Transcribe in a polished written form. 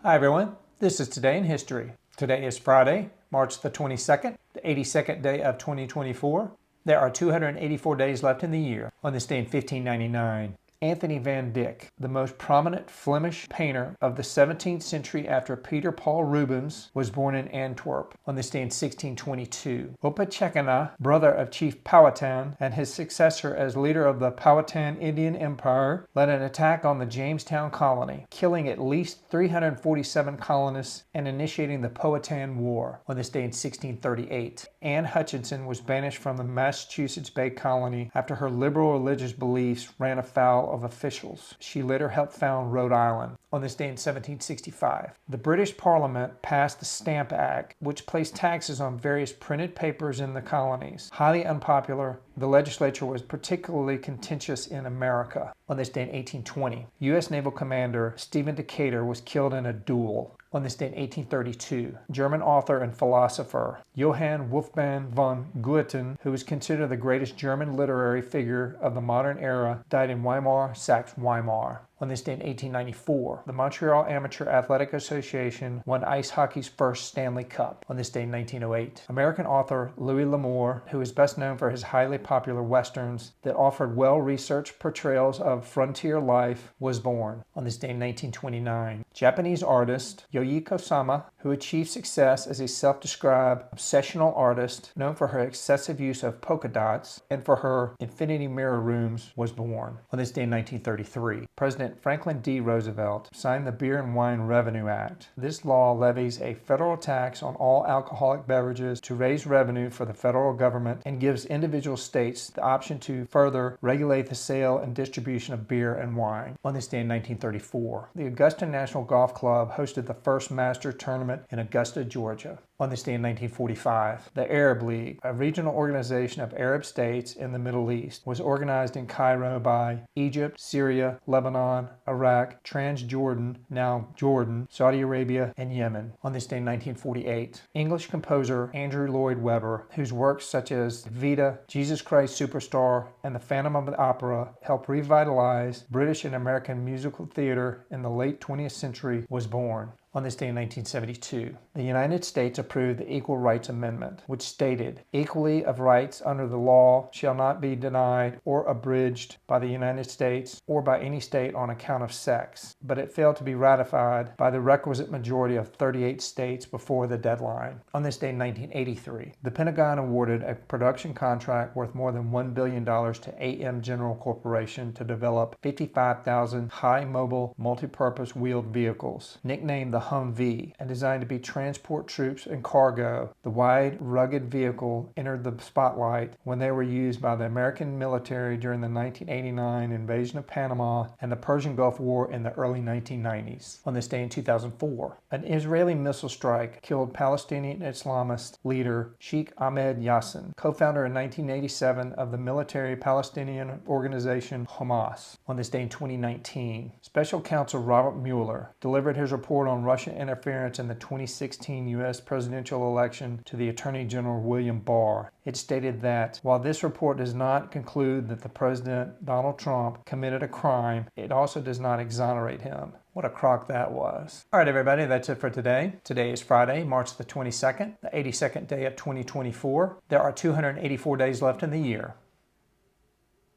Hi everyone, this is Today in History. Today is Friday, March the 22nd, the 82nd day of 2024. There are 284 days left in the year. On this day in 1599, Anthony van Dyck, the most prominent Flemish painter of the 17th century after Peter Paul Rubens, was born in Antwerp. On this day in 1622, Opechancanough, brother of Chief Powhatan and his successor as leader of the Powhatan Indian Empire, led an attack on the Jamestown colony, killing at least 347 colonists and initiating the Powhatan War. On this day in 1638, Anne Hutchinson was banished from the Massachusetts Bay Colony after her liberal religious beliefs ran afoul of officials. She later helped found Rhode Island. On this day in 1765, the British Parliament passed the Stamp Act, which placed taxes on various printed papers in the colonies. Highly unpopular, the legislature was particularly contentious in America. On this day in 1820, U.S. Naval Commander Stephen Decatur was killed in a duel. On this day in 1832, German author and philosopher Johann Wolfgang von Goethe, who is considered the greatest German literary figure of the modern era, died in Weimar, Saxe-Weimar. On this day in 1894, the Montreal Amateur Athletic Association won ice hockey's first Stanley Cup. On this day in 1908, American author Louis L'Amour, who is best known for his highly popular westerns that offered well-researched portrayals of frontier life, was born. On this day in 1929, Japanese artist Yayoi Kusama, who achieved success as a self-described obsessional artist known for her excessive use of polka dots and for her infinity mirror rooms, was born. On this day in 1933, President Franklin D. Roosevelt signed the Beer and Wine Revenue Act. This law levies a federal tax on all alcoholic beverages to raise revenue for the federal government and gives individual states the option to further regulate the sale and distribution of beer and wine. On this day in 1934, the Augusta National Golf Club hosted the first Master Tournament in Augusta, Georgia. On this day in 1945, the Arab League, a regional organization of Arab states in the Middle East, was organized in Cairo by Egypt, Syria, Lebanon, Iraq, Transjordan, now Jordan, Saudi Arabia, and Yemen. On this day in 1948, English composer Andrew Lloyd Webber, whose works such as Vita, Jesus Christ Superstar, and The Phantom of the Opera helped revitalize British and American musical theater in the late 20th century, was born. On this day in 1972, the United States approved the Equal Rights Amendment, which stated, "Equality of rights under the law shall not be denied or abridged by the United States or by any state on account of sex," but it failed to be ratified by the requisite majority of 38 states before the deadline. On this day in 1983, the Pentagon awarded a production contract worth more than $1 billion to AM General Corporation to develop 55,000 high mobile multi-purpose wheeled vehicles, nicknamed the Humvee, and designed to be transport troops and cargo. The wide, rugged vehicle entered the spotlight when they were used by the American military during the 1989 invasion of Panama and the Persian Gulf War in the early 1990s. On this day in 2004, an Israeli missile strike killed Palestinian Islamist leader Sheikh Ahmed Yassin, co-founder in 1987 of the military Palestinian organization Hamas. On this day in 2019, Special Counsel Robert Mueller delivered his report on Russian interference in the 2016 U.S. presidential election to the Attorney General William Barr. It stated that while this report does not conclude that the President Donald Trump committed a crime, it also does not exonerate him. What a crock that was. All right, everybody, that's it for today. Today is Friday, March the 22nd, the 82nd day of 2024. There are 284 days left in the year.